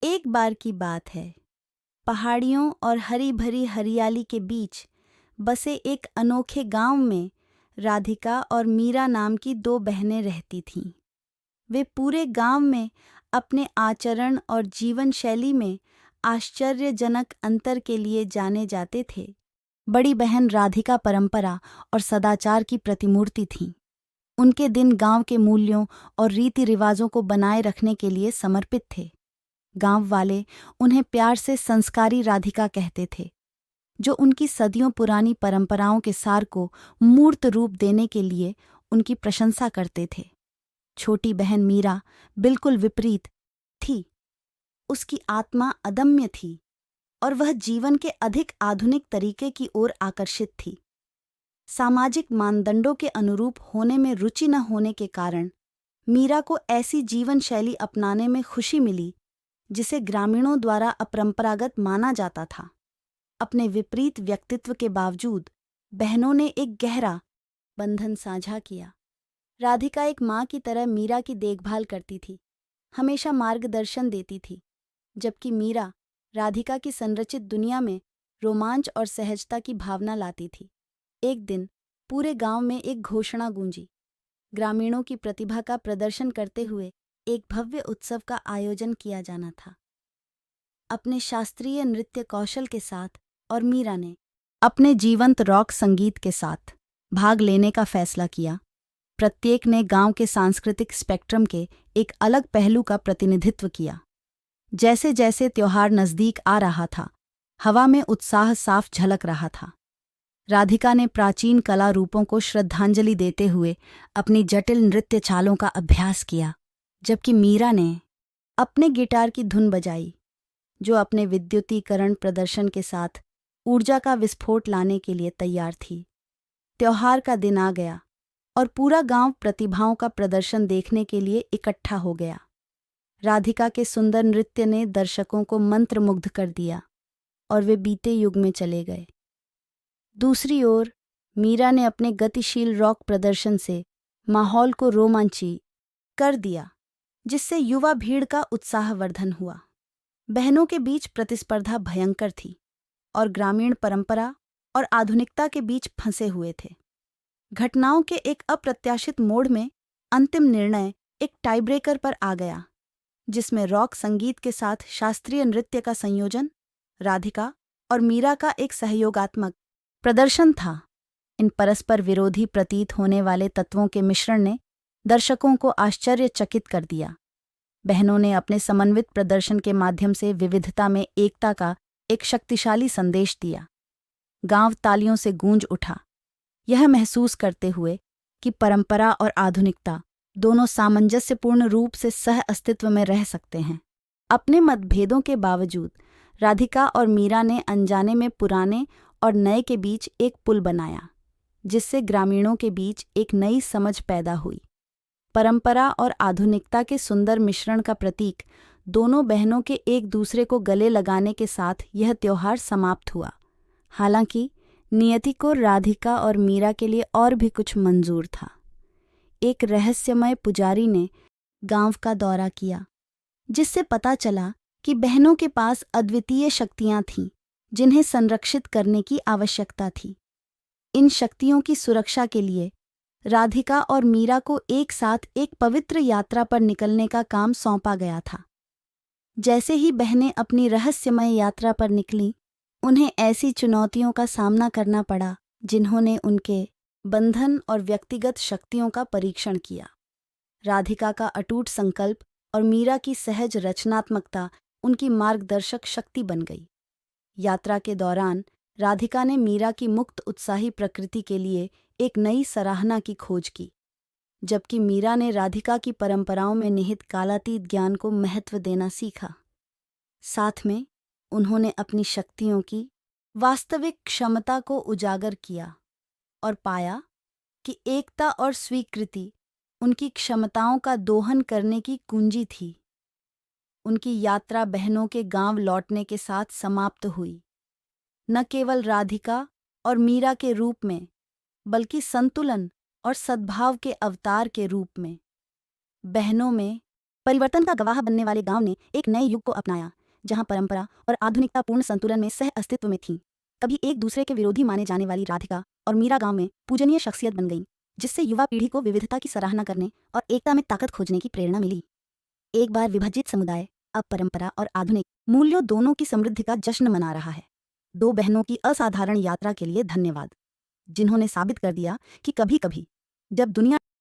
एक बार की बात है। पहाड़ियों और हरी भरी हरियाली के बीच बसे एक अनोखे गांव में राधिका और मीरा नाम की दो बहनें रहती थीं। वे पूरे गांव में अपने आचरण और जीवन शैली में आश्चर्यजनक अंतर के लिए जाने जाते थे। बड़ी बहन राधिका परंपरा और सदाचार की प्रतिमूर्ति थीं। उनके दिन गांव के मूल्यों और रीति रिवाजों को बनाए रखने के लिए समर्पित थे। गांव वाले उन्हें प्यार से संस्कारी राधिका कहते थे, जो उनकी सदियों पुरानी परंपराओं के सार को मूर्त रूप देने के लिए उनकी प्रशंसा करते थे। छोटी बहन मीरा बिल्कुल विपरीत थी। उसकी आत्मा अदम्य थी और वह जीवन के अधिक आधुनिक तरीके की ओर आकर्षित थी। सामाजिक मानदंडों के अनुरूप होने में रुचि न होने के कारण मीरा को ऐसी जीवन शैली अपनाने में खुशी मिली जिसे ग्रामीणों द्वारा अपरंपरागत माना जाता था। अपने विपरीत व्यक्तित्व के बावजूद बहनों ने एक गहरा बंधन साझा किया। राधिका एक माँ की तरह मीरा की देखभाल करती थी, हमेशा मार्गदर्शन देती थी, जबकि मीरा राधिका की संरचित दुनिया में रोमांच और सहजता की भावना लाती थी। एक दिन पूरे गांव में एक घोषणा गूंजी। ग्रामीणों की प्रतिभा का प्रदर्शन करते हुए एक भव्य उत्सव का आयोजन किया जाना था। अपने शास्त्रीय नृत्य कौशल के साथ और मीरा ने अपने जीवंत रॉक संगीत के साथ भाग लेने का फैसला किया। प्रत्येक ने गांव के सांस्कृतिक स्पेक्ट्रम के एक अलग पहलू का प्रतिनिधित्व किया। जैसे जैसे त्योहार नजदीक आ रहा था, हवा में उत्साह साफ झलक रहा था। राधिका ने प्राचीन कला रूपों को श्रद्धांजलि देते हुए अपनी जटिल नृत्य चालों का अभ्यास किया, जबकि मीरा ने अपने गिटार की धुन बजाई, जो अपने विद्युतीकरण प्रदर्शन के साथ ऊर्जा का विस्फोट लाने के लिए तैयार थी। त्योहार का दिन आ गया और पूरा गांव प्रतिभाओं का प्रदर्शन देखने के लिए इकट्ठा हो गया। राधिका के सुंदर नृत्य ने दर्शकों को मंत्रमुग्ध कर दिया और वे बीते युग में चले गए। दूसरी ओर मीरा ने अपने गतिशील रॉक प्रदर्शन से माहौल को रोमांची कर दिया, जिससे युवा भीड़ का उत्साहवर्धन हुआ। बहनों के बीच प्रतिस्पर्धा भयंकर थी और ग्रामीण परंपरा और आधुनिकता के बीच फंसे हुए थे। घटनाओं के एक अप्रत्याशित मोड़ में अंतिम निर्णय एक टाइब्रेकर पर आ गया, जिसमें रॉक संगीत के साथ शास्त्रीय नृत्य का संयोजन, राधिका और मीरा का एक सहयोगात्मक प्रदर्शन था। इन परस्पर विरोधी प्रतीत होने वाले तत्वों के मिश्रण ने दर्शकों को आश्चर्यचकित कर दिया। बहनों ने अपने समन्वित प्रदर्शन के माध्यम से विविधता में एकता का एक शक्तिशाली संदेश दिया। गांव तालियों से गूंज उठा, यह महसूस करते हुए कि परंपरा और आधुनिकता दोनों सामंजस्यपूर्ण रूप से सह अस्तित्व में रह सकते हैं। अपने मतभेदों के बावजूद राधिका और मीरा ने अनजाने में पुराने और नए के बीच एक पुल बनाया, जिससे ग्रामीणों के बीच एक नई समझ पैदा हुई। परंपरा और आधुनिकता के सुंदर मिश्रण का प्रतीक दोनों बहनों के एक दूसरे को गले लगाने के साथ यह त्योहार समाप्त हुआ। हालांकि नियति को राधिका और मीरा के लिए और भी कुछ मंजूर था। एक रहस्यमय पुजारी ने गांव का दौरा किया, जिससे पता चला कि बहनों के पास अद्वितीय शक्तियां थीं, जिन्हें संरक्षित करने की आवश्यकता थी। इन शक्तियों की सुरक्षा के लिए राधिका और मीरा को एक साथ एक पवित्र यात्रा पर निकलने का काम सौंपा गया था। जैसे ही बहनें अपनी रहस्यमय यात्रा पर निकलीं, उन्हें ऐसी चुनौतियों का सामना करना पड़ा जिन्होंने उनके बंधन और व्यक्तिगत शक्तियों का परीक्षण किया। राधिका का अटूट संकल्प और मीरा की सहज रचनात्मकता उनकी मार्गदर्शक शक्ति बन गई। यात्रा के दौरान राधिका ने मीरा की मुक्त उत्साही प्रकृति के लिए एक नई सराहना की खोज की, जबकि मीरा ने राधिका की परंपराओं में निहित कालातीत ज्ञान को महत्व देना सीखा। साथ में उन्होंने अपनी शक्तियों की वास्तविक क्षमता को उजागर किया और पाया कि एकता और स्वीकृति उनकी क्षमताओं का दोहन करने की कुंजी थी। उनकी यात्रा बहनों के गांव लौटने के साथ समाप्त हुई, न केवल राधिका और मीरा के रूप में, बल्कि संतुलन और सद्भाव के अवतार के रूप में। बहनों में परिवर्तन का गवाह बनने वाले गांव ने एक नए युग को अपनाया, जहां परंपरा और आधुनिकता पूर्ण संतुलन में सह अस्तित्व में थीं। कभी एक दूसरे के विरोधी माने जाने वाली राधिका और मीरा गांव में पूजनीय शख्सियत बन गईं, जिससे युवा पीढ़ी को विविधता की सराहना करने और एकता में ताकत खोजने की प्रेरणा मिली। एक बार विभाजित समुदाय अब परंपरा और आधुनिक मूल्यों दोनों की समृद्धि का जश्न मना रहा है। दो बहनों की असाधारण यात्रा के लिए धन्यवाद, जिन्होंने साबित कर दिया कि कभी कभी जब दुनिया